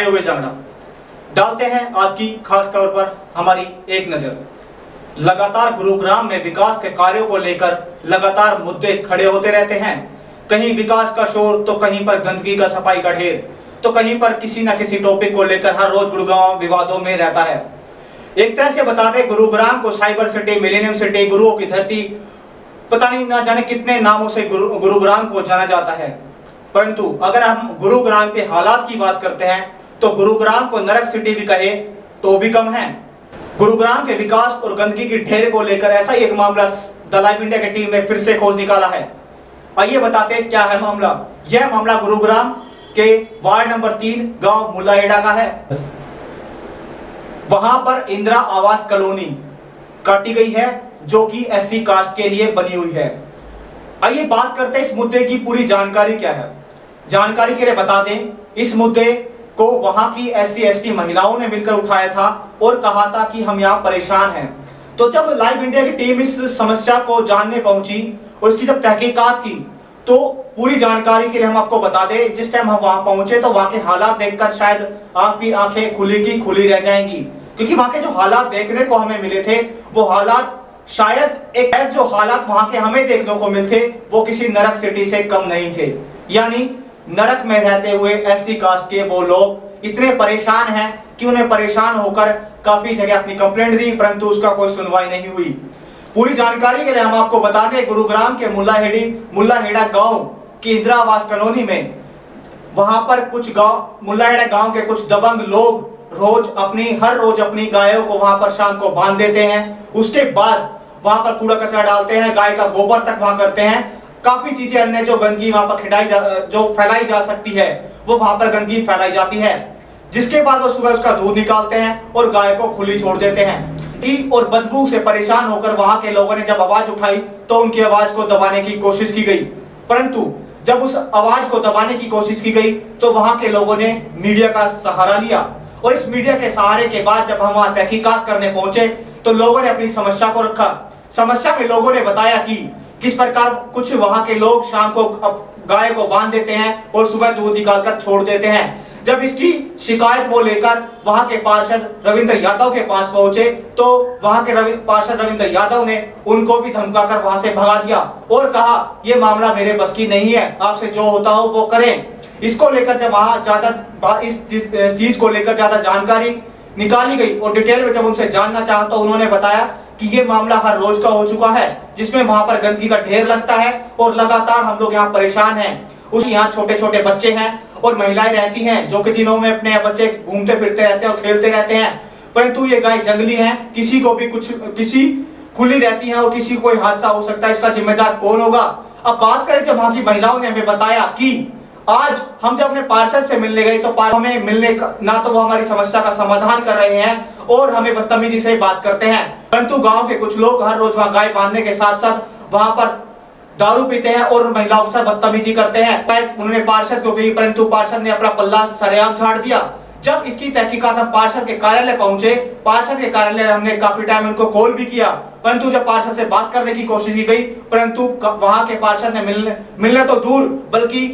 योगेश जांगड़ा। डालते हैं आज की खास खबर पर हमारी एक नजर। लगातार गुरुग्राम में विकास के कार्यों को लेकर लगातार मुद्दे खड़े होते रहते हैं। कहीं विकास का शोर तो कहीं पर गंदगी का सफाई का ढेर, तो कहीं पर किसी न किसी टॉपिक को लेकर हर रोज गुरुग्राम विवादों में रहता है। एक तरह से बता दें, गुरुग्राम को साइबर सिटी, मिलेनियम सिटी, गुरुओं की धरती, पता नहीं ना जाने कितने नामों से गुरुग्राम को जाना जाता है। परंतु अगर हम गुरुग्राम के हालात की बात करते हैं तो गुरुग्राम को नरक सिटी भी कहे तो भी कम है। गुरुग्राम के विकास और गंदगी की ढेर को लेकर ऐसा ही एक मामला द लाइव इंडिया की टीम ने फिर से खोज निकाला है। आइए बताते हैं क्या है मामला। यह मामला गुरुग्राम के वार्ड नंबर 3 गांव मुल्लाहेड़ा का है। वहां पर इंदिरा आवास कॉलोनी काटी गई है जो कि एससी कास्ट के लिए बनी हुई है। आइए बात करते हैं इस मुद्दे की पूरी जानकारी क्या है। जानकारी के लिए बता दें, इस मुद्दे को वहां की एससी एसटी महिलाओं ने मिलकर उठाया था और कहा था कि हम यहाँ परेशान हैं। तो जब लाइव इंडिया की टीम इस समस्या को जानने पहुंची और इसकी जब तहकीकात की तो पूरी जानकारी के लिए हम आपको बता दें, जिस टाइम हम वहां पहुंचे तो वहां के हालात देखकर शायद आपकी आंखें खुली की खुली रह जाएंगी, क्योंकि वहां के जो हालात देखने को हमें मिले थे वो हालात शायद एक जो हालात वहां के हमें देखने को मिलते वो किसी नरक सिटी से कम नहीं थे। यानी नरक में रहते हुए एससी कास्ट के वो लोग इतने परेशान हैं कि उन्हें परेशान होकर काफी जगह अपनी कंप्लेंट दी, परंतु उसका कोई सुनवाई नहीं हुई। पूरी जानकारी के लिए हम आपको बता दें, गुरुग्राम के मुल्लाहेड़ा गांव की इंदिरा आवास कॉलोनी में वहां पर कुछ मुल्लाहेड़ा गांव के कुछ दबंग लोग हर रोज अपनी गायों को वहां पर शाम को बांध देते हैं। उसके बाद वहां पर कूड़ा कचरा डालते हैं, गाय का गोबर तक वहां करते हैं। काफी चीजें अन्य जो गंदगी वहां पर जो फैलाई जा सकती है वो वहां पर गंदगी फैलाई जाती है, जिसके बाद वो सुबह उसका दूध निकालते हैं और गाय को खुली छोड़ देते हैं। और बदबू से परेशान होकर वहां के लोगों ने जब आवाज उठाई तो उनकी आवाज को दबाने की कोशिश की गई, परंतु जब उस आवाज को दबाने की कोशिश की गई तो वहां के लोगों ने मीडिया का सहारा लिया। और इस मीडिया के सहारे के बाद जब हम वहां तहकीकात करने पहुंचे तो लोगों ने अपनी समस्या को रखा। समस्या में लोगों ने बताया कि किस प्रकार कुछ वहां के लोग शाम को गाय को बांध देते हैं और सुबह दूध निकालकर छोड़ देते हैं। जब इसकी शिकायत वो लेकर वहां के पार्षद रविंद्र यादव के पास पहुंचे तो वहां के पार्षद रविंद्र यादव ने उनको भी धमकाकर वहां से भगा दिया और कहा ये मामला मेरे बस की नहीं है, आपसे जो होता हो वो करें। इसको लेकर जब वहां ज्यादा इस चीज को लेकर ज्यादा जानकारी निकाली गई और डिटेल में जब उनसे जानना चाहा तो उन्होंने बताया कि ये मामला हर रोज का हो चुका है, जिसमें वहां पर गंदगी का ढेर लगता है और लगातार हम लोग यहाँ परेशान हैं। उसके यहाँ छोटे छोटे बच्चे हैं और महिलाएं रहती हैं जो कि दिनों में अपने बच्चे घूमते फिरते रहते हैं और खेलते रहते हैं, परंतु ये गाय जंगली है, किसी को भी किसी खुली रहती है और किसी को कोई हादसा हो सकता है। इसका जिम्मेदार कौन होगा? अब बात करें जब वहां की महिलाओं ने हमें बताया कि आज हम जब अपने पार्षद से मिलने गए तो हमें मिलने ना तो वो हमारी समस्या का समाधान कर रहे हैं और हमें बदतमीजी से बात करते हैं, परंतु गांव के कुछ लोग हर रोज वहां गाय बांधने के साथ साथ वहां पर दारू पीते हैं और महिलाओं के साथ बदतमीजी करते हैं। उन्होंने पार्षद को कही, परंतु पार्षद ने अपना पल्ला सरेआम झाड़ दिया। जब इसकी तहकीकात हम पार्षद के कार्यालय पहुंचे, पार्षद के कार्यालय हमने काफी टाइम उनको कॉल भी किया, परंतु जब पार्षद से बात करने की कोशिश की गई परंतु वहां के पार्षद ने मिलने तो दूर बल्कि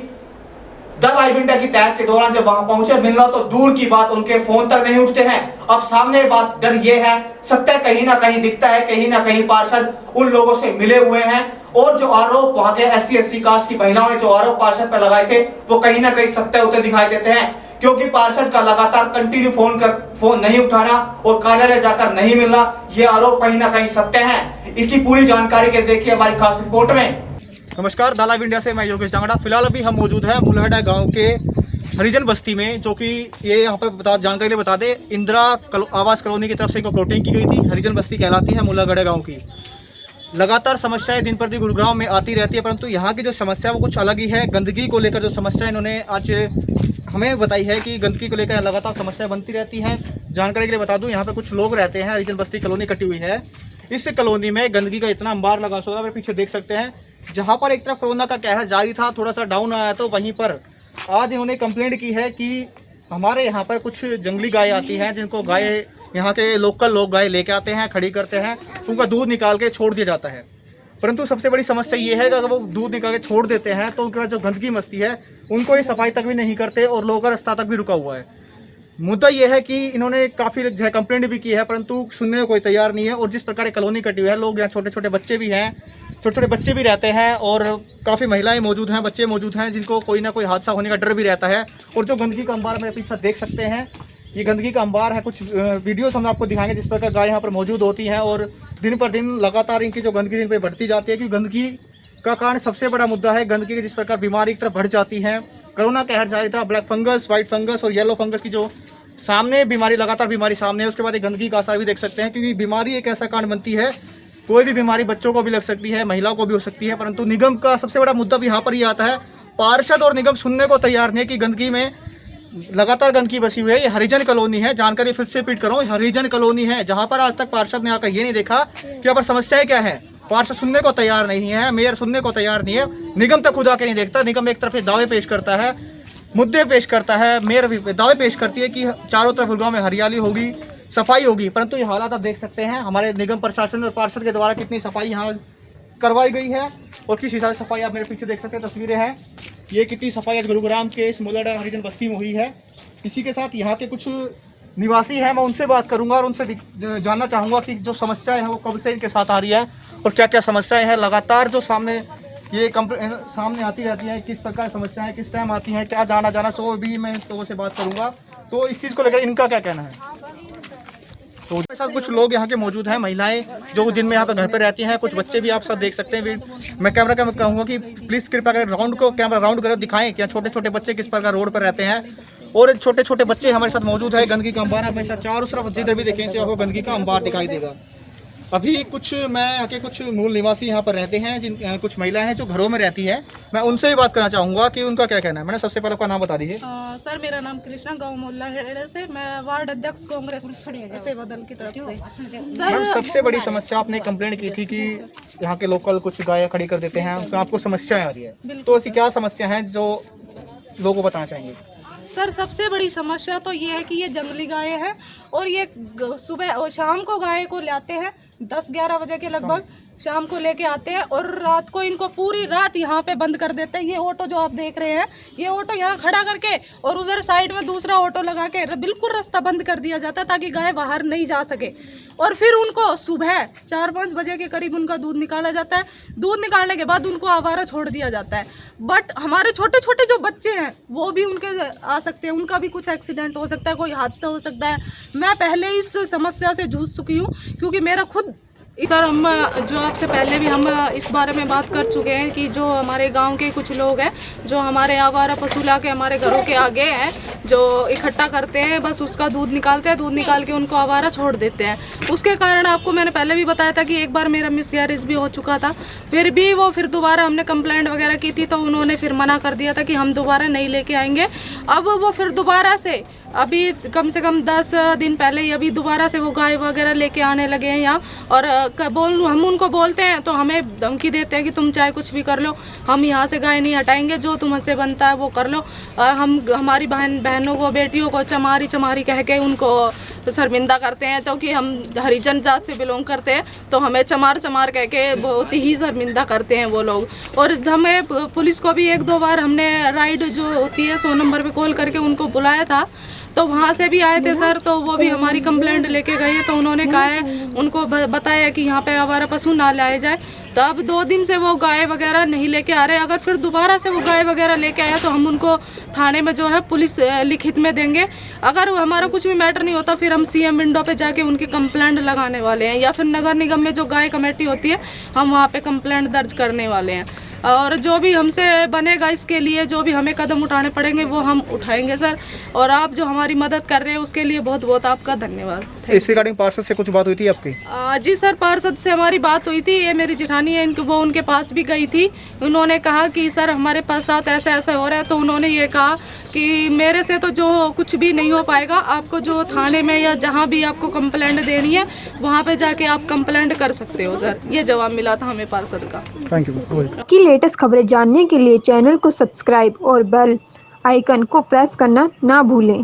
द लाइव इंडिया की तहत के दौरान जब वहां पहुंचे मिलना तो दूर की बात, उनके फोन तक नहीं उठते हैं। अब सामने बात डर ये है, सत्य कहीं ना कहीं दिखता है, कहीं ना कहीं पार्षद उन लोगों से मिले हुए हैं और जो आरोप वहां के एससी एसटी कास्ट की महिलाओं ने जो आरोप पार्षद पर लगाए थे वो कहीं ना कहीं सत्य होते दिखाई देते हैं, क्योंकि पार्षद का लगातार कंटिन्यू फोन नहीं उठाना और कार्यालय जाकर नहीं मिलना, ये आरोप कहीं ना कहीं सत्य है। इसकी पूरी जानकारी के देखिए हमारी खास रिपोर्ट में। नमस्कार, द लाइव इंडिया से मैं योगेश जांगड़ा। फिलहाल अभी हम मौजूद हैं मुल्लाहेड़ा गांव के हरिजन बस्ती में, जो कि ये यहाँ पर जानकारी लिए बता दें, इंदिरा आवास कॉलोनी की तरफ से प्लॉटिंग की गई थी। हरिजन बस्ती कहलाती है मुल्लाहेड़ा गांव की। लगातार समस्याएं दिन प्रतिदिन गुरुग्राम में आती रहती है, परंतु यहाँ की जो समस्या वो कुछ अलग ही है। गंदगी को लेकर जो समस्या इन्होंने आज हमें बताई है कि गंदगी को लेकर लगातार समस्या बनती रहती हैं। जानकारी के लिए बता दूं, यहाँ पे कुछ लोग रहते हैं, हरिजन बस्ती कॉलोनी कटी हुई है। इस कॉलोनी में गंदगी का इतना अंबार लगा हुआ है, पीछे देख सकते हैं। जहाँ पर एक तरफ कोरोना का कहर जारी था, थोड़ा सा डाउन आया, तो वहीं पर आज इन्होंने कंप्लेंट की है कि हमारे यहाँ पर कुछ जंगली गाय आती हैं, जिनको गाय यहाँ के लोकल लोग गाय लेके आते हैं, खड़ी करते हैं, उनका दूध निकाल के छोड़ दिया जाता है। परंतु सबसे बड़ी समस्या ये है कि अगर वो दूध निकाल के छोड़ देते हैं तो उनके पास जो गंदगी मस्ती है उनको ये सफाई तक भी नहीं करते और लोगों का रास्ता तक भी रुका हुआ है। मुद्दा ये है कि इन्होंने काफ़ी जो है कंप्लेंट भी की है, परंतु सुनने को कोई तैयार नहीं है। और जिस प्रकार कॉलोनी कटी हुई है, लोग यहाँ छोटे छोटे बच्चे भी हैं, छोटे छोटे बच्चे भी रहते हैं और काफ़ी महिलाएं मौजूद हैं, बच्चे मौजूद हैं, जिनको कोई ना कोई हादसा होने का डर भी रहता है। और जो गंदगी का अंबार मेरे पीछे देख सकते हैं, ये गंदगी का अंबार है। कुछ वीडियोस हम आपको दिखाएंगे जिस प्रकार गाय यहाँ पर मौजूद होती हैं और दिन पर दिन लगातार इनकी जो गंदगी दिन पर बढ़ती जाती है, क्योंकि गंदगी का कारण सबसे बड़ा मुद्दा है गंदगी की, जिस प्रकार बीमारी की तरफ बढ़ जाती है। कोरोना कहर जारी था, ब्लैक फंगस, वाइट फंगस और येलो फंगस की जो सामने बीमारी, लगातार बीमारी सामने है। उसके बाद एक गंदगी का असर भी देख सकते हैं, क्योंकि बीमारी एक ऐसा कारण बनती है, कोई भी बीमारी बच्चों को भी लग सकती है, महिलाओं को भी हो सकती है। परंतु निगम का सबसे बड़ा मुद्दा भी यहाँ पर ही आता है। पार्षद और निगम सुनने को तैयार नहीं है कि गंदगी में लगातार गंदगी बसी हुई है। ये हरिजन कॉलोनी है, जानकारी फिर से रिपीट कर रहा हूँ, हरिजन कॉलोनी है, जहाँ पर आज तक पार्षद ने आकर ये नहीं देखा कि यहाँ पर समस्याएं क्या है। पार्षद सुनने को तैयार नहीं है, मेयर सुनने को तैयार नहीं है, निगम तक खुद आके नहीं देखता। निगम एक तरफ दावे पेश करता है, मुद्दे पेश करता है, मेयर भी दावे पेश करती है कि चारों तरफ गुड़गांव में हरियाली होगी, सफाई होगी, परंतु ये हालात आप देख सकते हैं हमारे निगम प्रशासन और पार्षद के द्वारा कितनी सफाई यहाँ करवाई गई है और किस हिसाब से सफाई आप मेरे पीछे देख सकते हैं, तस्वीरें हैं। ये कितनी सफाई आज गुरुग्राम के इस मुल्लाडा हरिजन बस्ती में हुई है। इसी के साथ यहाँ के कुछ निवासी हैं, मैं उनसे बात करूँगा और उनसे जानना चाहूँगा कि जो समस्याएँ हैं वो कब से इनके साथ आ रही है और क्या क्या समस्याएँ हैं लगातार जो सामने ये सामने आती रहती है, किस प्रकार समस्याएं किस टाइम आती हैं, क्या जाना सो भी मैं लोगों से बात करूंगा। तो इस चीज़ को लेकर इनका क्या कहना है। तो मेरे साथ कुछ लोग यहाँ के मौजूद हैं, महिलाएं जो दिन में यहाँ पे घर पे रहती हैं, कुछ बच्चे भी आप साथ देख सकते हैं। मैं कैमरा का कहूँगा कि प्लीज़ कृपया कर कैमरा राउंड कर दिखाएं कि छोटे छोटे बच्चे किस प्रकार रोड पर रहते हैं और छोटे छोटे बच्चे हमारे साथ मौजूद है। गंदगी का अंबार हमारे साथ चारों तरफ जिधर भी देखें आपको गंदगी का अंबार दिखाई देगा। अभी कुछ मैं यहाँ के कुछ मूल निवासी यहाँ पर रहते हैं, जिन कुछ महिलाएं हैं जो घरों में रहती हैं, मैं उनसे भी बात करना चाहूँगा कि उनका क्या कहना है। मैंने सबसे पहले आपका नाम बता दीजिए। सर मेरा नाम कृष्णा, गांव मोहल्ला हेड़े से, मैं वार्ड अध्यक्ष कांग्रेस से बदल की तरफ से। सर सबसे बड़ी समस्या आपने कंप्लेंट की थी कि यहाँ के लोकल कुछ गाय खड़ी कर देते हैं, उसमें आपको समस्याएं आ रही है, तो ऐसी क्या समस्या है जो लोगों को बताना चाहेंगे। सर सबसे बड़ी समस्या तो ये है कि ये जंगली गाय है और ये सुबह और शाम को गाय को लाते हैं 10-11 बजे के लगभग शाम को लेके आते हैं और रात को इनको पूरी रात यहाँ पे बंद कर देते हैं। ये ऑटो जो आप देख रहे हैं, ये ऑटो यहाँ खड़ा करके और उधर साइड में दूसरा ऑटो लगा के बिल्कुल रास्ता बंद कर दिया जाता है ताकि गाय बाहर नहीं जा सके। और फिर उनको सुबह 4-5 बजे के करीब उनका दूध निकाला जाता है। दूध निकालने के बाद उनको आवारा छोड़ दिया जाता है। बट हमारे छोटे छोटे जो बच्चे हैं वो भी उनके आ सकते हैं, उनका भी कुछ एक्सीडेंट हो सकता है, कोई हादसा हो सकता है। मैं पहले इस समस्या से जूझ चुकी हूँ क्योंकि मेरा खुद सर हम जो आपसे पहले भी हम इस बारे में बात कर चुके हैं कि जो हमारे गांव के कुछ लोग हैं जो हमारे आवारा पशु ला के हमारे घरों के आगे हैं, जो इकट्ठा करते हैं, बस उसका दूध निकालते हैं, दूध निकाल के उनको आवारा छोड़ देते हैं। उसके कारण आपको मैंने पहले भी बताया था कि एक बार मेरा मिसकैरेज भी हो चुका था, फिर दोबारा हमने कंप्लेंट वगैरह की थी तो उन्होंने फिर मना कर दिया था कि हम दोबारा नहीं लेके आएंगे। अब वो फिर दोबारा से अभी कम से कम 10 दिन पहले ही अभी दोबारा से वो गाय वगैरह लेके आने लगे हैं यहाँ और हम उनको बोलते हैं तो हमें धमकी देते हैं कि तुम चाहे कुछ भी कर लो, हम यहाँ से गाय नहीं हटाएंगे, जो तुमसे बनता है वो कर लो। और हम हमारी बहनों को बेटियों को चमारी कह के उनको शर्मिंदा करते हैं, तो कि हम हरिजन जात से बिलोंग करते हैं तो हमें चमार कह के बहुत ही शर्मिंदा करते हैं वो लोग। और हमें पुलिस को भी 1-2 बार हमने राइड जो होती है 100 नंबर पे कॉल करके उनको बुलाया था, तो वहाँ से भी आए थे सर, तो वो भी हमारी कंप्लेंट लेके गए हैं। तो उन्होंने कहा है, उनको बताया कि यहाँ पे आवारा पशु ना लाए जाए। तो अब 2 दिन से वो गाय वगैरह नहीं लेके आ रहे। अगर फिर दोबारा से वो गाय वगैरह लेके आया तो हम उनको थाने में जो है पुलिस लिखित में देंगे। अगर हमारा कुछ भी मैटर नहीं होता फिर हम CM विंडो पे जाके उनकी कंप्लेंट लगाने वाले हैं, या फिर नगर निगम में जो गाय कमेटी होती है हम वहाँ पे कंप्लेंट दर्ज करने वाले हैं। और जो भी हमसे बनेगा इसके लिए जो भी हमें कदम उठाने पड़ेंगे वो हम उठाएंगे सर। और आप जो हमारी मदद कर रहे हैं उसके लिए बहुत बहुत आपका धन्यवाद। इस रिगार्डिंग पार्षद से कुछ बात हुई थी आपकी? जी सर, पार्षद से हमारी बात हुई थी। ये मेरी जेठानी है, वो उनके पास भी गई थी। उन्होंने कहा कि सर हमारे पास साथ ऐसा हो रहा है, तो उन्होंने ये कहा कि मेरे से तो जो कुछ भी नहीं हो पाएगा, आपको जो थाने में या जहाँ भी आपको कंप्लेंट देनी है वहाँ पे जाके आप कंप्लेंट कर सकते हो सर। ये जवाब मिला था हमें पार्षद का। Thank you. की लेटेस्ट खबरें जानने के लिए चैनल को सब्सक्राइब और बेल आइकन को प्रेस करना ना भूलें।